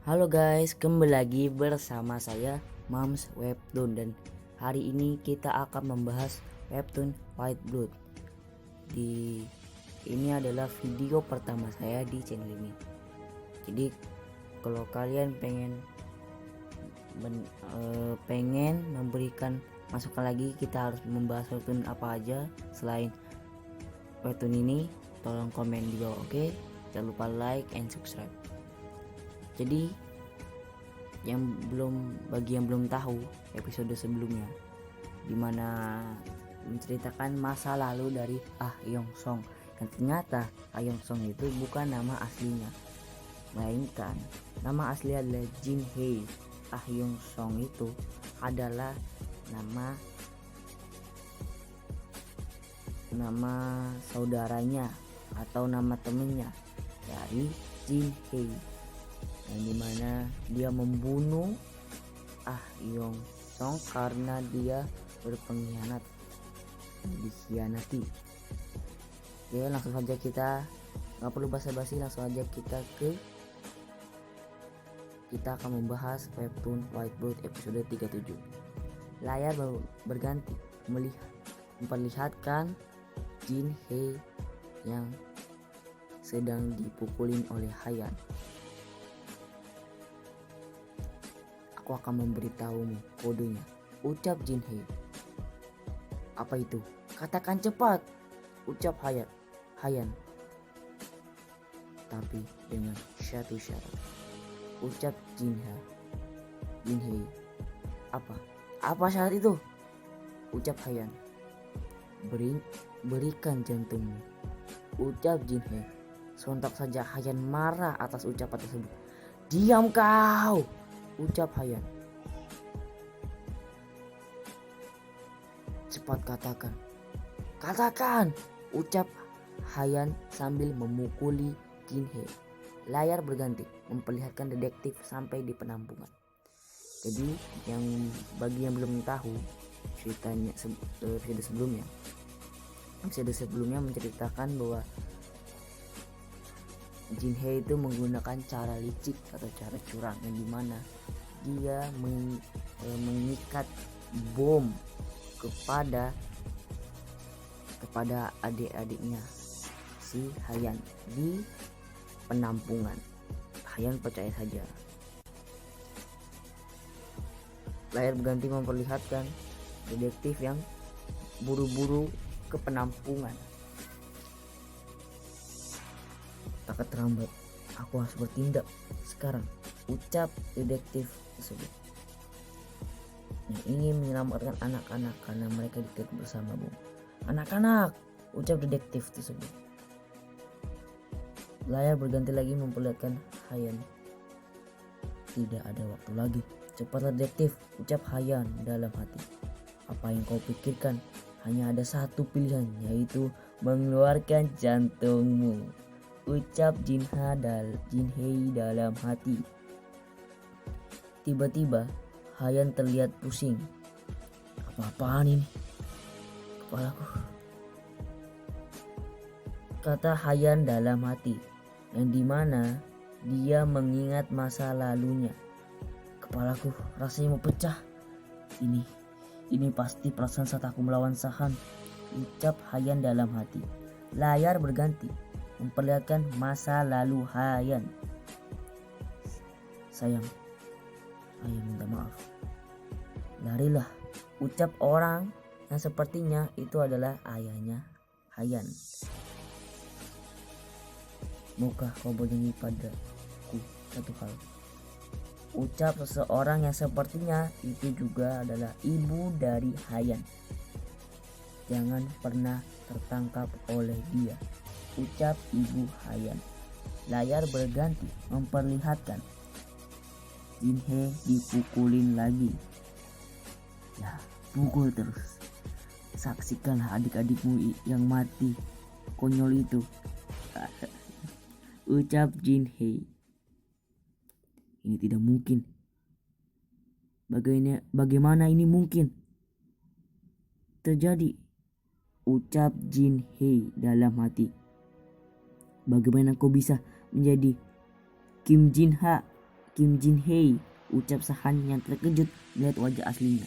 Halo guys, kembali lagi bersama saya Mams Webtoon, dan hari ini kita akan membahas webtoon White Blood. Ini adalah video pertama saya di channel ini. Jadi kalau kalian pengen memberikan masukan lagi, kita harus membahas webtoon apa aja selain webtoon ini, tolong komen di bawah, oke? Jangan lupa like and subscribe. Jadi bagi yang belum tahu episode sebelumnya, dimana menceritakan masa lalu dari Ah Yong Song, dan ternyata Ah Yong Song itu bukan nama aslinya, melainkan nama asli adalah Jin Hee. Ah Yong Song itu adalah nama saudaranya atau nama temennya dari Jin Hee, yang dimana dia membunuh Ah Yong Song karena dia berpengkhianat, dikhianati. Oke, langsung saja, kita nggak perlu basa-basi, langsung aja kita akan membahas webtoon White Blood episode 37. Layar berganti memperlihatkan Jin Hee yang sedang dipukulin oleh Hayan. Aku akan memberitahumu kodenya. Ucap Jin Hee. Apa itu? Katakan cepat, ucap Hayan. Tapi dengan satu syarat. Ucap Jin Hee. Apa syarat itu? Ucap Hayan. Berikan jantungmu, ucap Jin Hee. Sontak saja Hayan marah atas ucapan tersebut. Diam kau, ucap Hayan. Cepat katakan, ucap Hayan sambil memukuli Jin Hee. Layar berganti memperlihatkan detektif sampai di penampungan. Jadi bagi yang belum tahu ceritanya, episode sebelumnya menceritakan bahwa Jin Hee itu menggunakan cara licik atau cara curang, yang dimana dia mengikat bom kepada adik-adiknya si Hayan di penampungan. Hayan percaya saja. Layar berganti memperlihatkan detektif yang buru-buru ke penampungan. Tak terlambat, aku harus bertindak sekarang, ucap detektif tersebut, yang ingin menyelamatkan anak-anak karena mereka diikat bersama bom. Anak-anak, ucap detektif tersebut. Layar berganti lagi memperlihatkan Hayan. Tidak ada waktu lagi, cepatlah detektif, ucap Hayan dalam hati. Apa yang kau pikirkan? Hanya ada satu pilihan, yaitu mengeluarkan jantungmu, ucap Jin Hee dalam hati. Tiba-tiba Hayan terlihat pusing. Apa-apaan ini? Kepalaku, kata Hayan dalam hati, yang dimana dia mengingat masa lalunya. Kepalaku rasanya mau pecah. Ini pasti perasaan saat aku melawan Sahan, ucap Hayan dalam hati. Layar berganti memperlihatkan masa lalu Hayan. Sayang, Hayan minta maaf. Larilah, ucap orang yang sepertinya itu adalah ayahnya Hayan. Maukah kau bernyanyi padaku satu hal? Ucap seseorang yang sepertinya itu juga adalah ibu dari Hayan. Jangan pernah tertangkap oleh dia, ucap ibu Hayan. Layar berganti memperlihatkan Jin Hee dipukulin lagi. Ya, pukul terus. Saksikanlah adik-adikmu yang mati konyol itu, ucap Jin Hee. Ini tidak mungkin. Bagaimana ini mungkin terjadi? Ucap Jin Hee dalam hati. Bagaimana kau bisa menjadi Kim Jin Ha Kim Jin Hee, ucap Sahan yang terkejut melihat wajah aslinya.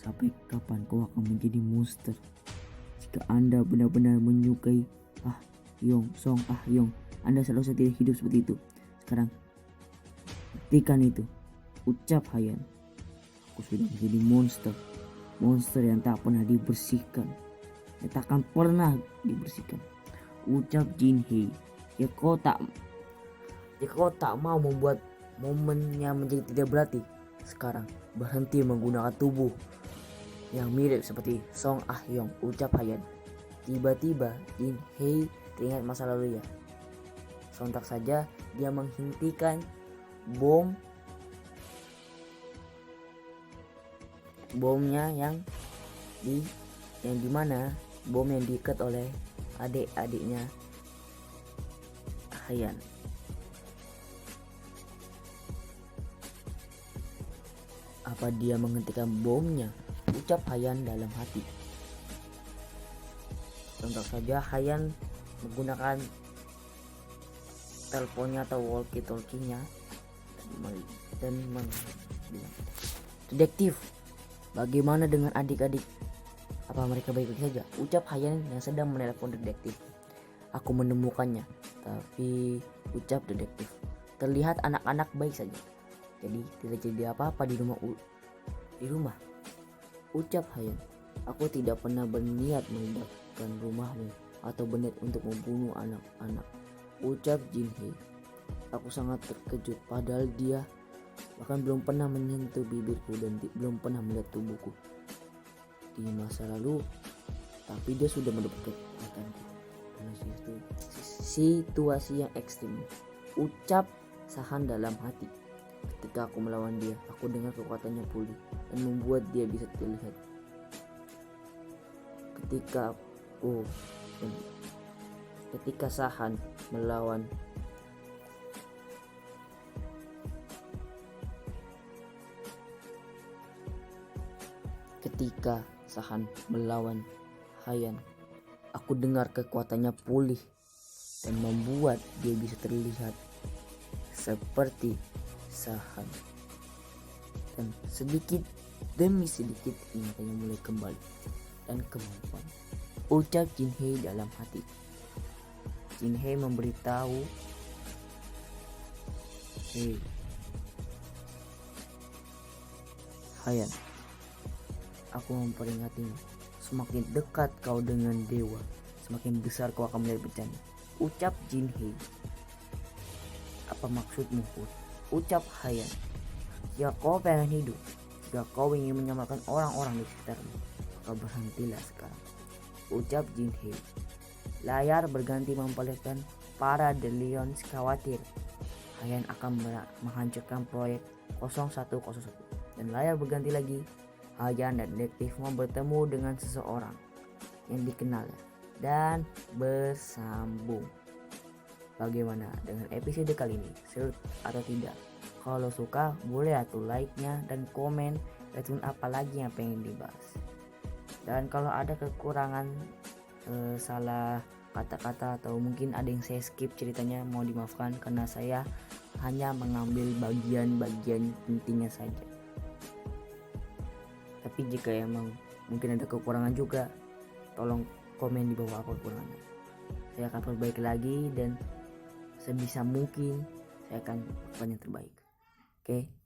Sampai kapan kau akan menjadi monster? Jika Anda benar-benar menyukai Song Ah Yong, Anda seharusnya tidak hidup seperti itu. Sekarang hentikan itu, ucap Hayan. Aku sudah menjadi monster yang tak pernah dibersihkan, yang tak akan pernah dibersihkan, ucap Jin Hee. Jika kau tak mau membuat momennya menjadi tidak berarti, sekarang berhenti menggunakan tubuh yang mirip seperti Song Ah Yong, ucap Hayan. Tiba-tiba Jin Hee teringat masa lalunya. Sontak saja dia menghentikan bomnya yang dimana bom yang diikat oleh adik-adiknya Hayan. Apa dia menghentikan bomnya? Ucap Hayan dalam hati. Sontak saja Hayan menggunakan teleponnya atau walkie-talkie-nya dan bilang, "Detektif, bagaimana dengan adik-adik? Apa mereka baik-baik saja?" Ucap Hayan yang sedang menelepon detektif. "Aku menemukannya, tapi," ucap detektif, "terlihat anak-anak baik saja. Jadi tidak jadi apa-apa di rumah. Ucap Hayan. "Aku tidak pernah berniat meledakkan rumahmu atau berniat untuk membunuh anak-anak," ucap Jin Hee. "Aku sangat terkejut, padahal dia bahkan belum pernah menyentuh bibirku dan belum pernah melihat tubuhku di masa lalu, tapi dia sudah mendapatkan kekuatanku dalam situasi yang ekstrim," ucap Sahan dalam hati. "Ketika aku melawan dia, aku dengar kekuatannya pulih dan membuat dia bisa terlihat. Ketika Sahan melawan Hayan, aku dengar kekuatannya pulih dan membuat dia bisa terlihat seperti Sahan. Dan sedikit demi sedikit ingatannya mulai kembali dan kemampuan," ucap Jin Hee dalam hati. Jin Hee memberitahu, "Hei, Hayan, aku memperingatmu. Semakin dekat kau dengan dewa, semakin besar kau akan melihat bencana," ucap Jin Hee. "Apa maksudmu?" ucap Hayan. "Jika kau pengen hidup, jika kau ingin menyelamatkan orang-orang di sekitarmu, maka berhentilah sekarang," ucap Jin Hee. Layar berganti memperlihatkan para The Lions khawatir Hayan akan menghancurkan proyek 0101, dan layar berganti lagi. Hayan dan detektifnya bertemu dengan seseorang yang dikenal dan bersambung. Bagaimana dengan episode kali ini? Seru atau tidak? Kalau suka boleh atuh like-nya dan komen retun apa lagi yang pengen dibahas. Dan kalau ada kekurangan salah kata-kata atau mungkin ada yang saya skip ceritanya, mau dimaafkan karena saya hanya mengambil bagian-bagian pentingnya saja. Tapi jika emang mungkin ada kekurangan juga, tolong komen di bawah apa kekurangannya. Saya akan perbaiki lagi dan sebisa mungkin saya akan lakukan yang terbaik. Oke.